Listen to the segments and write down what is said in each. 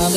Yo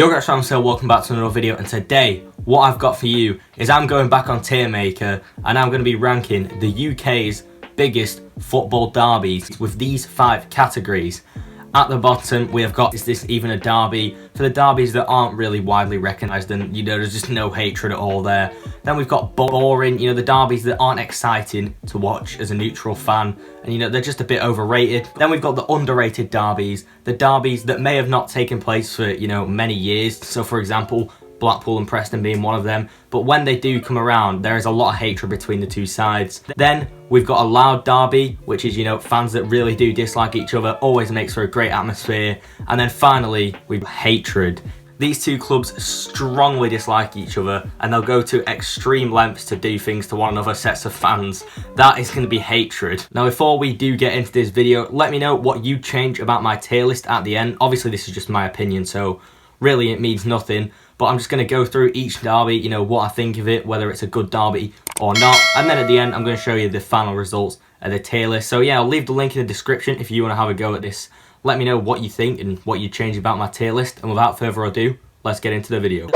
guys, so welcome back to another video, and today what I've got for you is I'm going back on Tier Maker and I'm going to be ranking the UK's biggest football derbies with these 5 categories. At the bottom we have got, is this even a derby? For the derbies that aren't really widely recognised and there's just no hatred at all there. Then we've got boring, the derbies that aren't exciting to watch as a neutral fan, and they're just a bit overrated. Then we've got the underrated derbies, the derbies that may have not taken place for many years. So for example, Blackpool and Preston being one of them, but when they do come around there is a lot of hatred between the two sides. Then we've got a loud derby, which is fans that really do dislike each other, always makes for a great atmosphere. And then finally we've got hatred. These two clubs strongly dislike each other and they'll go to extreme lengths to do things to one another, sets of fans. That is going to be hatred. Now before we do get into this video, let me know what you change about my tier list at the end. Obviously this is just my opinion, so really it means nothing, but I'm just going to go through each derby, what I think of it, whether it's a good derby or not, and then at the end I'm going to show you the final results of the tier list. So yeah, I'll leave the link in the description if you want to have a go at this. Let me know what you think and what you change about my tier list, and without further ado, let's get into the video.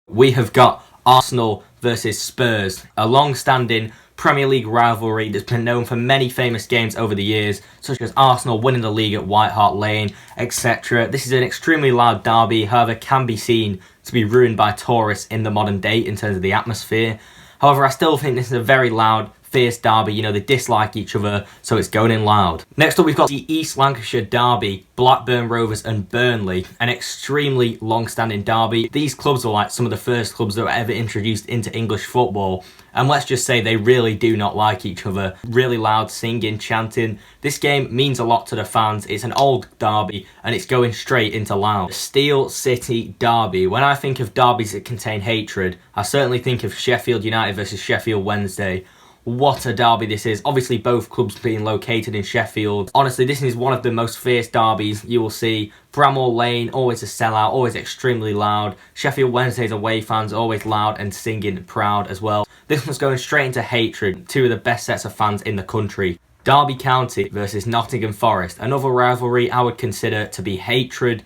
We have got Arsenal versus Spurs, a long-standing Premier League rivalry that's been known for many famous games over the years, such as Arsenal winning the league at White Hart Lane, etc. This is an extremely loud derby, however can be seen to be ruined by tourists in the modern day in terms of the atmosphere. However, I still think this is a very loud, fierce derby. They dislike each other, so it's going in loud. Next up we've got the East Lancashire derby, Blackburn Rovers and Burnley, an extremely long-standing derby. These clubs were like some of the first clubs that were ever introduced into English football, and let's just say they really do not like each other. Really loud singing, chanting. This game means a lot to the fans. It's an old derby and it's going straight into loud. Steel City derby. When I think of derbies that contain hatred, I certainly think of Sheffield United versus Sheffield Wednesday. What a derby this is. Obviously both clubs being located in Sheffield. Honestly, this is one of the most fierce derbies you will see. Bramall Lane, always a sellout, always extremely loud. Sheffield Wednesday's away fans, always loud and singing proud as well. This one's going straight into hatred. Two of the best sets of fans in the country. Derby County versus Nottingham Forest. Another rivalry I would consider to be hatred.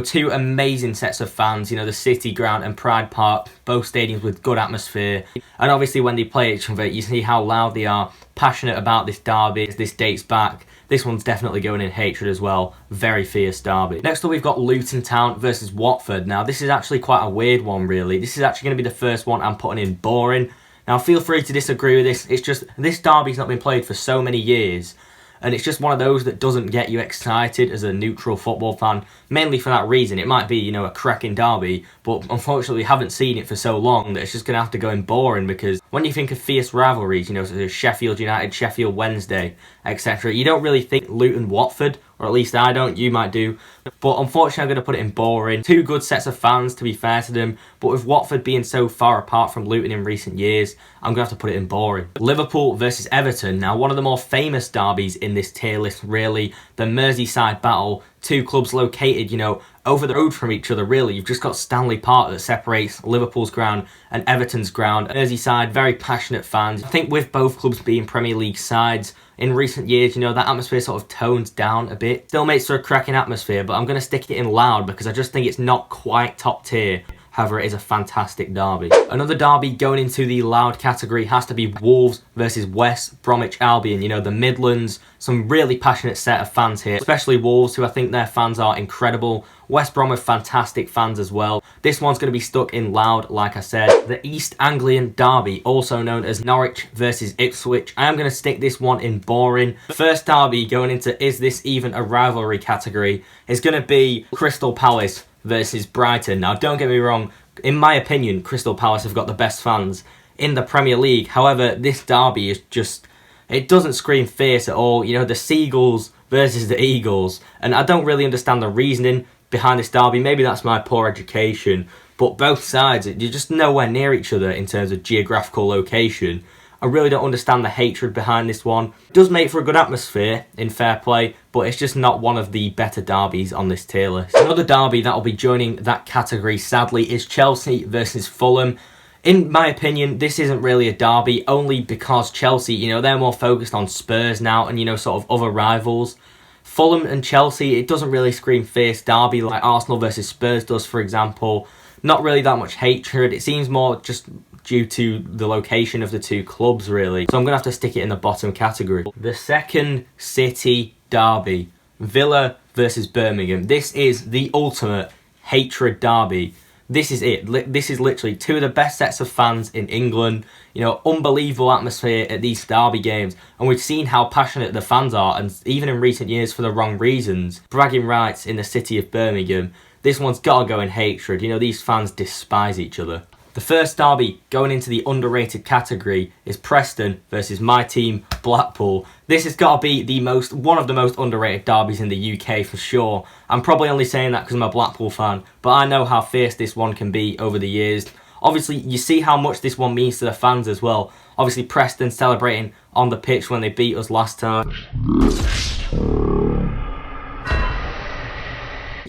Two amazing sets of fans, the City Ground and Pride Park, both stadiums with good atmosphere. And obviously when they play each other, you see how loud they are, passionate about this derby. This dates back. This one's definitely going in hatred as well. Very fierce derby. Next up we've got Luton Town versus Watford. Now this is actually quite a weird one really. This is actually going to be the first one I'm putting in boring. Now feel free to disagree with this. It's just, this derby's not been played for so many years. And it's just one of those that doesn't get you excited as a neutral football fan, mainly for that reason. It might be, a cracking derby, but unfortunately we haven't seen it for so long that it's just going to have to go in boring, because when you think of fierce rivalries, such as Sheffield United, Sheffield Wednesday, etc., you don't really think Luton Watford, or at least I don't, you might do. But unfortunately I'm going to put it in boring. Two good sets of fans, to be fair to them, but with Watford being so far apart from Luton in recent years, I'm going to have to put it in boring. Liverpool versus Everton. Now one of the more famous derbies in this tier list really, the Merseyside battle. Two clubs located, over the road from each other really. You've just got Stanley Park that separates Liverpool's ground and Everton's ground. Merseyside, very passionate fans. I think with both clubs being Premier League sides, in recent years, that atmosphere sort of tones down a bit. Still makes for a cracking atmosphere, but I'm going to stick it in loud because I just think it's not quite top tier. However, it is a fantastic derby. Another derby going into the loud category has to be Wolves versus West Bromwich Albion. The Midlands, some really passionate set of fans here, especially Wolves, who I think their fans are incredible. West Brom with fantastic fans as well. This one's going to be stuck in loud, like I said. The East Anglian derby, also known as Norwich versus Ipswich. I am going to stick this one in boring. The first derby going into is this even a rivalry category is going to be Crystal Palace versus Brighton. Now don't get me wrong, in my opinion Crystal Palace have got the best fans in the Premier League. However, this derby is just, it doesn't scream fierce at all. The Seagulls versus the Eagles, and I don't really understand the reasoning behind this derby. Maybe that's my poor education, but both sides, you're just nowhere near each other in terms of geographical location. I really don't understand the hatred behind this one. It does make for a good atmosphere, in fair play, but it's just not one of the better derbies on this tier list. Another derby that will be joining that category, sadly, is Chelsea versus Fulham. In my opinion, this isn't really a derby, only because Chelsea, they're more focused on Spurs now and, sort of other rivals. Fulham and Chelsea, it doesn't really scream fierce derby like Arsenal versus Spurs does, for example. Not really that much hatred. It seems more just due to the location of the two clubs, really. So I'm going to have to stick it in the bottom category. The second city derby, Villa versus Birmingham. This is the ultimate hatred derby. This is it. This is literally two of the best sets of fans in England. Unbelievable atmosphere at these derby games. And we've seen how passionate the fans are, and even in recent years for the wrong reasons. Bragging rights in the city of Birmingham. This one's got to go in hatred. These fans despise each other. The first derby going into the underrated category is Preston versus my team, Blackpool. This has got to be one of the most underrated derbies in the UK for sure. I'm probably only saying that because I'm a Blackpool fan, but I know how fierce this one can be over the years. Obviously, you see how much this one means to the fans as well. Obviously, Preston celebrating on the pitch when they beat us last time.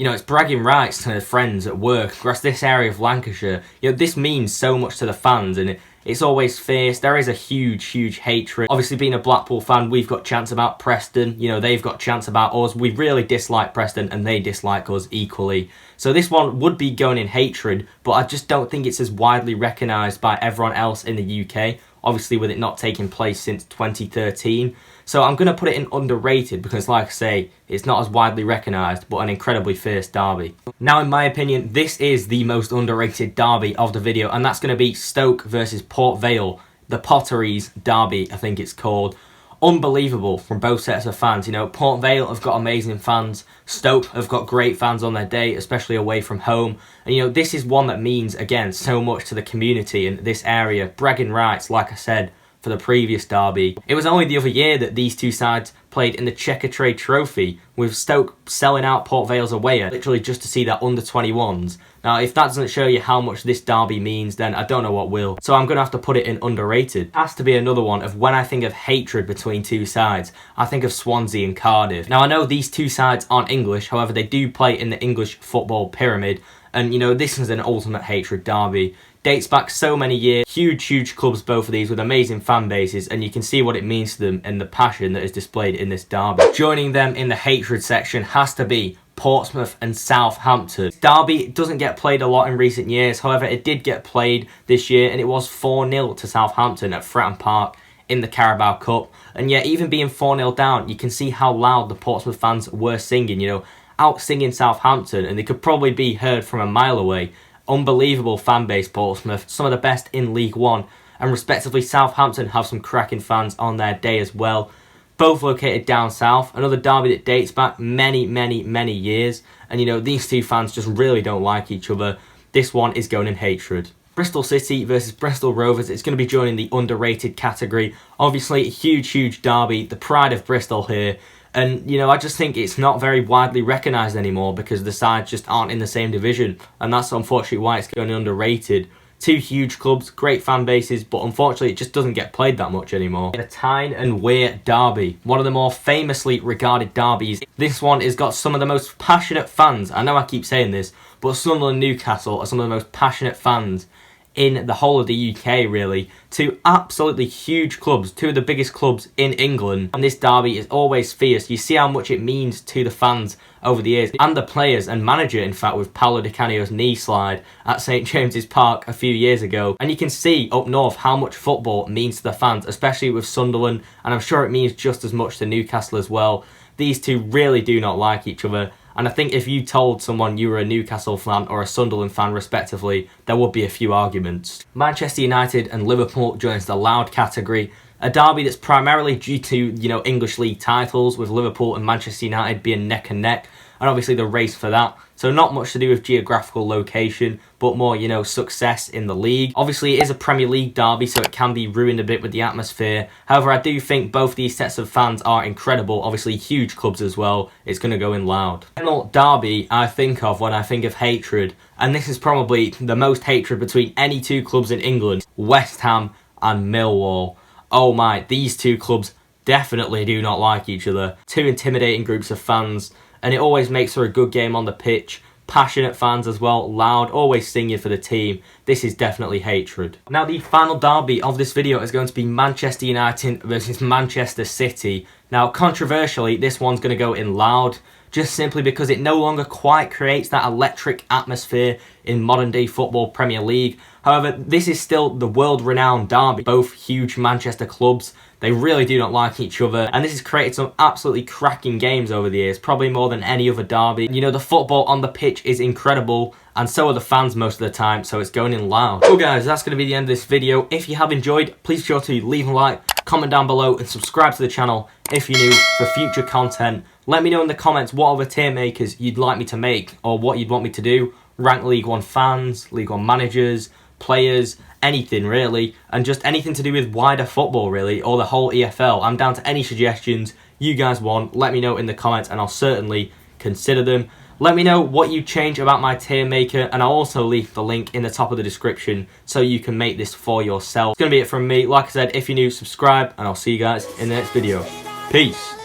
It's bragging rights to their friends at work across this area of Lancashire. This means so much to the fans, and it's always fierce. There is a huge, huge hatred. Obviously, being a Blackpool fan, we've got chants about Preston. They've got chants about us. We really dislike Preston, and they dislike us equally. So this one would be going in hatred, but I just don't think it's as widely recognised by everyone else in the UK. Obviously, with it not taking place since 2013. So I'm going to put it in underrated because, like I say, it's not as widely recognised, but an incredibly fierce derby. Now, in my opinion, this is the most underrated derby of the video, and that's going to be Stoke versus Port Vale. The Potteries derby, I think it's called. Unbelievable from both sets of fans. Port Vale have got amazing fans. Stoke have got great fans on their day, especially away from home. And this is one that means, again, so much to the community in this area. Bragging rights, like I said, for the previous derby. It was only the other year that these two sides played in the Checkatrade Trophy, with Stoke selling out Port Vale's away, literally just to see their under-21s. Now, if that doesn't show you how much this derby means, then I don't know what will. So I'm going to have to put it in underrated. It has to be another one of when I think of hatred between two sides, I think of Swansea and Cardiff. Now, I know these two sides aren't English, however, they do play in the English football pyramid, and this is an ultimate hatred derby. Dates back so many years. Huge, huge clubs, both of these, with amazing fan bases, and you can see what it means to them and the passion that is displayed in this derby. Joining them in the hatred section has to be Portsmouth and Southampton. Derby doesn't get played a lot in recent years, however, it did get played this year, and it was 4-0 to Southampton at Fratton Park in the Carabao Cup. And yet, even being 4-0 down, you can see how loud the Portsmouth fans were singing, out singing Southampton, and they could probably be heard from a mile away. Unbelievable fan base, Portsmouth, some of the best in League One, and respectively Southampton have some cracking fans on their day as well. Both located down south, another derby that dates back many, many, many years, and these two fans just really don't like each other. This one is going in hatred. Bristol City versus Bristol Rovers, it's going to be joining the underrated category. Obviously, a huge, huge derby, the pride of Bristol here. And, I just think it's not very widely recognised anymore because the sides just aren't in the same division. And that's unfortunately why it's going underrated. Two huge clubs, great fan bases, but unfortunately it just doesn't get played that much anymore. The Tyne and Wear derby, one of the more famously regarded derbies. This one has got some of the most passionate fans. I know I keep saying this, but Sunderland and Newcastle are some of the most passionate fans in the whole of the UK, really. Two absolutely huge clubs, two of the biggest clubs in England, and this derby is always fierce. You see how much it means to the fans over the years, and the players and manager, in fact, with Paolo Di Canio's knee slide at St James's Park a few years ago. And you can see up north how much football means to the fans, especially with Sunderland, and I'm sure it means just as much to Newcastle as well. These two really do not like each other. And I think if you told someone you were a Newcastle fan or a Sunderland fan respectively, there would be a few arguments. Manchester United and Liverpool joins the loud category. A derby that's primarily due to, English League titles, with Liverpool and Manchester United being neck and neck. And obviously the race for that. So not much to do with geographical location, but more, success in the league. Obviously it is a Premier League derby, so it can be ruined a bit with the atmosphere. However, I do think both these sets of fans are incredible. Obviously huge clubs as well. It's going to go in loud. The final derby I think of when I think of hatred, and this is probably the most hatred between any two clubs in England, West Ham and Millwall. Oh my, these two clubs definitely do not like each other. Two intimidating groups of fans, and it always makes for a good game on the pitch. Passionate fans as well, loud, always singing for the team. This is definitely hatred. Now the final derby of this video is going to be Manchester United versus Manchester City. Now controversially, this one's going to go in loud, just simply because it no longer quite creates that electric atmosphere in modern day football Premier League. However, this is still the world-renowned derby. Both huge Manchester clubs, they really do not like each other, and this has created some absolutely cracking games over the years, probably more than any other derby. You know, the football on the pitch is incredible, and so are the fans most of the time, so it's going in loud. Well guys, that's going to be the end of this video. If you have enjoyed, please be sure to leave a like, comment down below, and subscribe to the channel if you're new for future content. Let me know in the comments what other tier makers you'd like me to make, or what you'd want me to do. Rank League One fans, League One managers, players, anything really, and just anything to do with wider football really, or the whole EFL. I'm down to any suggestions you guys want. Let me know in the comments and I'll certainly consider them. Let me know what you change about my tier maker, and I'll also leave the link in the top of the description so you can make this for yourself. It's going to be it from me. Like I said, if you're new, subscribe, and I'll see you guys in the next video. Peace.